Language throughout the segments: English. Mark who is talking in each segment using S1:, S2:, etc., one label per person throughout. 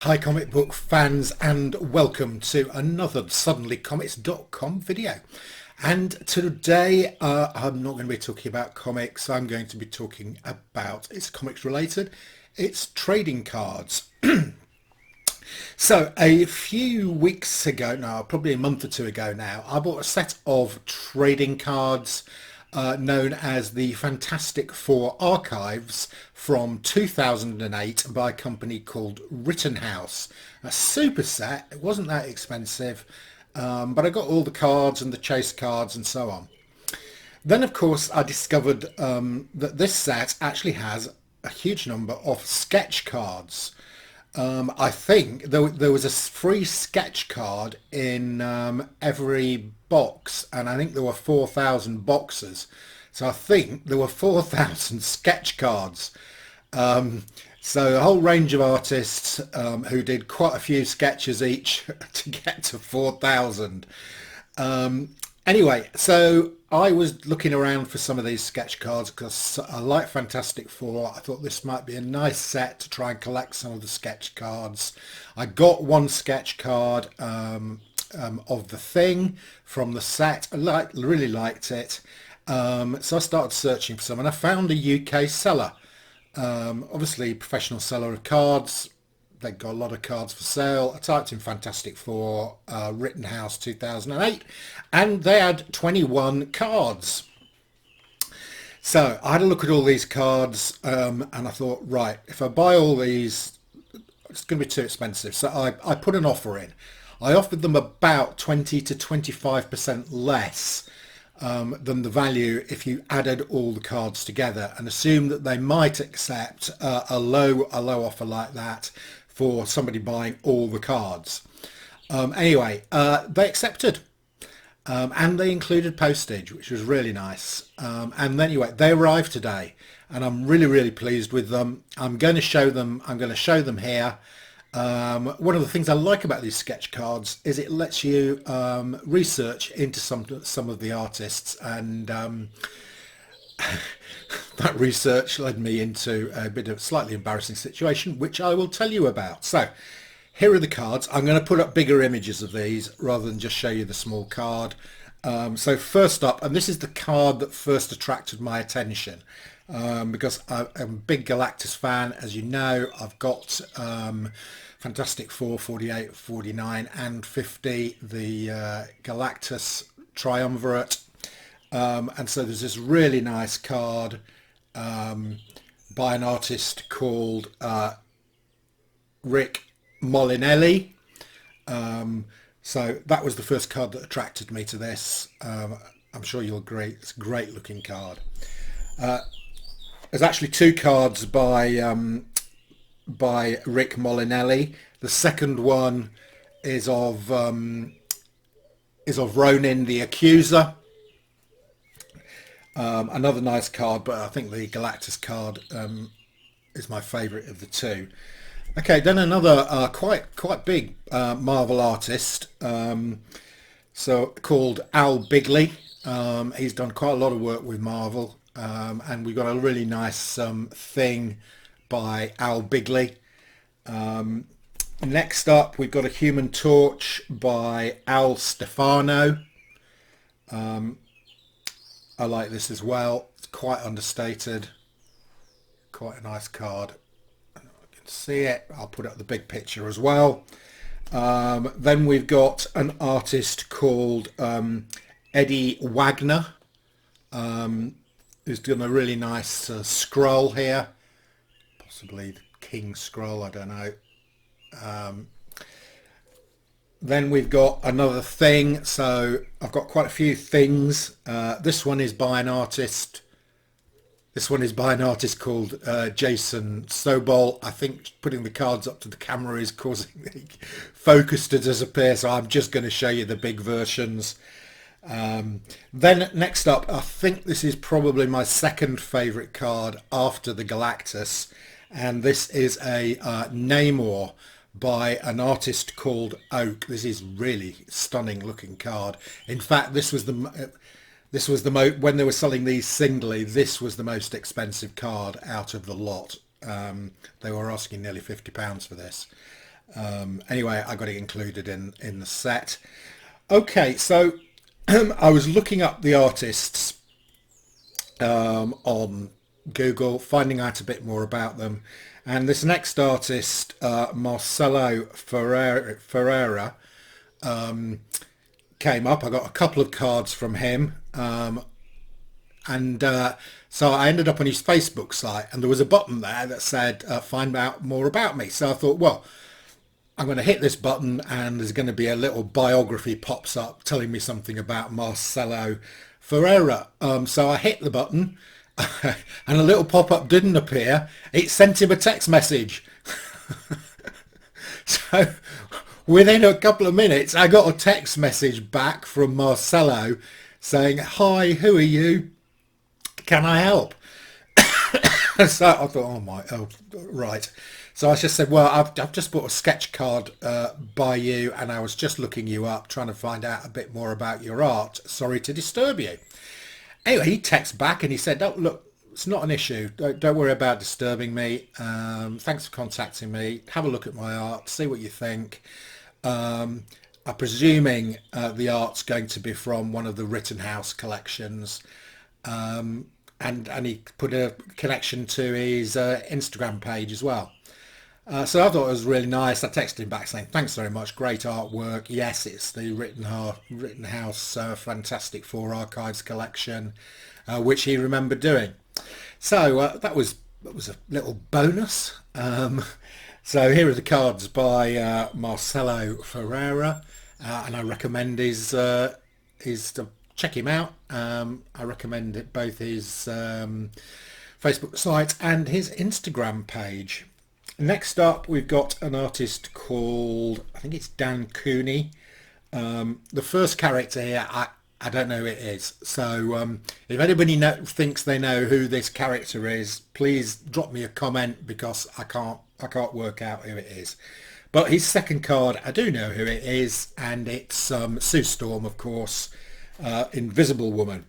S1: Hi comic book fans, and welcome to another suddenlycomics.com video. And today I'm not going to be talking about comics. I'm going to be talking about, it's comics related, it's trading cards. So a few weeks ago now, probably a month or two ago now, I bought a set of trading cards known as the Fantastic Four Archives from 2008 by a company called Rittenhouse. A super set. It wasn't that expensive, but I got all the cards and the chase cards and so on. Then, of course, I discovered that this set actually has a huge number of sketch cards. I think there was a free sketch card in every box, and I think there were 4,000 boxes. So I think there were 4,000 sketch cards. So a whole range of artists who did quite a few sketches each to get to 4,000. Anyway, so I was looking around for some of these sketch cards because I like Fantastic Four. I thought this might be a nice set to try and collect some of the sketch cards. I got one sketch card of the Thing from the set. Really liked it. So I started searching for some, and I found a UK seller. Obviously, professional seller of cards. They got a lot of cards for sale. I typed in Fantastic Four, Rittenhouse 2008, and they had 21 cards. So I had a look at all these cards, and I thought, right, if I buy all these, it's going to be too expensive. So I put an offer in. I offered them about 20 to 25% less than the value if you added all the cards together, and assumed that they might accept a low offer like that for somebody buying all the cards. Anyway, they accepted, and they included postage, which was really nice. And anyway, they arrived today, and I'm really pleased with them. I'm going to show them here. One of the things I like about these sketch cards is it lets you research into some of the artists, and that research led me into a bit of a slightly embarrassing situation, which I will tell you about. So here are the cards. I'm going to put up bigger images of these rather than just show you the small card. So first up, and this is the card that first attracted my attention, because I'm a big Galactus fan. As you know, I've got Fantastic Four 48, 49 and 50, the Galactus triumvirate. And so there's this really nice card by an artist called Rick Molinelli. So that was the first card that attracted me to this. I'm sure you'll agree, it's a great looking card. There's actually two cards by Rick Molinelli. The second one is of Ronin the Accuser. Another nice card, but I think the Galactus card is my favourite of the two. Okay, then another quite big Marvel artist, so called Al Bigley. He's done quite a lot of work with Marvel, and we've got a really nice thing by Al Bigley. Next up, we've got a Human Torch by Al Stefano. I like this as well. It's quite understated. Quite a nice card. I can see it. I'll put up the big picture as well. Then we've got an artist called Edde Wagner, who's done a really nice scroll here. Possibly the King Scroll, I don't know. Then we've got another Thing. So I've got quite a few things. This one is by an artist. This one is by an artist called Jason Sobol. I think putting the cards up to the camera is causing the focus to disappear, so I'm just going to show you the big versions. Then next up, I think this is probably my second favourite card after the Galactus, and this is a Namor by an artist called Oak. This is really stunning looking card. In fact, this was the when they were selling these singly, this was the most expensive card out of the lot. They were asking nearly £50 for this. Anyway, I got it included in the set. Okay, so I was looking up the artists on Google, finding out a bit more about them. And this next artist, Marcelo Ferreira, came up. I got a couple of cards from him, and so I ended up on his Facebook site, and there was a button there that said "Find out more about me." So I thought, well, I'm going to hit this button, and there's going to be a little biography pops up telling me something about Marcelo Ferreira. So I hit the button, and a little pop-up didn't appear. It sent him a text message. So within a couple of minutes, I got a text message back from Marcelo saying, "Hi, who are you? Can I help?" So I thought, oh right. So I just said, well, I've just bought a sketch card by you, and I was just looking you up, trying to find out a bit more about your art. Sorry to disturb you. Anyway, he texted back and he said, oh, look, it's not an issue. Don't worry about disturbing me. Thanks for contacting me. Have a look at my art, see what you think. I'm presuming the art's going to be from one of the Rittenhouse collections. And he put a connection to his Instagram page as well. So I thought it was really nice. I texted him back saying, thanks very much, great artwork. Yes, it's the Rittenhouse Fantastic Four Archives collection, which he remembered doing. So that was a little bonus. So here are the cards by Marcelo Ferreira, and I recommend his check him out. I recommend it, both his Facebook site and his Instagram page. Next up, we've got an artist called, I think it's Dan Cooney. The first character here, I don't know who it is. So if anybody thinks they know who this character is, please drop me a comment, because I can't work out who it is. But his second card, I do know who it is, and it's Sue Storm, of course, Invisible Woman.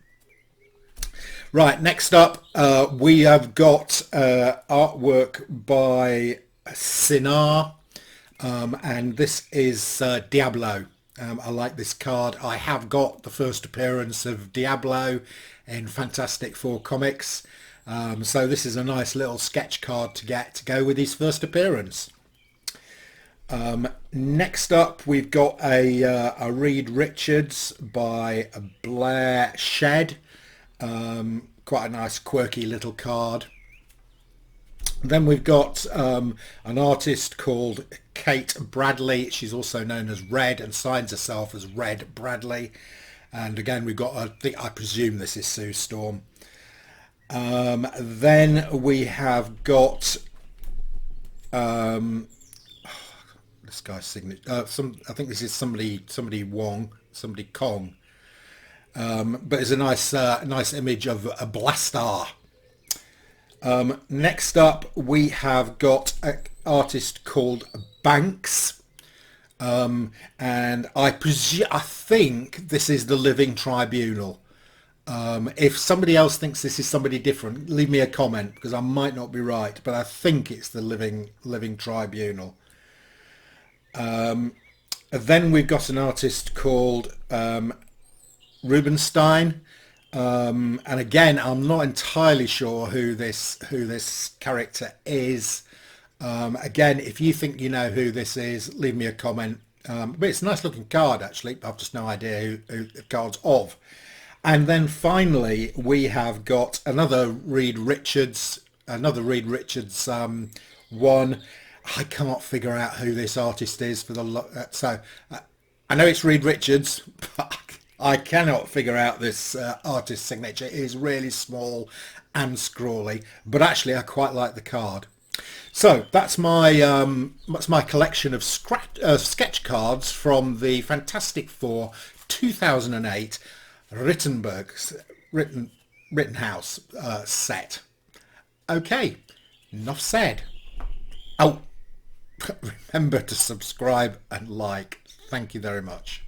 S1: Right, next up, we have got artwork by Sinar, and this is Diablo. I like this card. I have got the first appearance of Diablo in Fantastic Four comics, so this is a nice little sketch card to get to go with his first appearance. Next up, we've got a Reed Richards by Blair Shed. Quite a nice quirky little card. Then we've got an artist called Kate Bradley. She's also known as Red and signs herself as Red Bradley. And again, we've got, I presume this is Sue Storm. Then we have got this guy's signature. I think this is somebody Wong, somebody Kong. But it's a nice image of a Blastar. Next up, we have got an artist called Banks, and I think this is the Living Tribunal. If somebody else thinks this is somebody different, leave me a comment, because I might not be right, but I think it's the Living Tribunal. Then we've got an artist called Rubenstein, and again, I'm not entirely sure who this character is. Again, if you think you know who this is, leave me a comment. But it's a nice looking card, actually. I've just no idea who the card's of. And then finally, we have got another Reed Richards one. I can't figure out who this artist is for the so I know it's Reed Richards, but I cannot figure out this artist's signature. It is really small and scrawly, but actually I quite like the card. So that's my collection of sketch cards from the Fantastic Four 2008 Rittenhouse set. Okay, enough said. Oh, remember to subscribe and like. Thank you very much.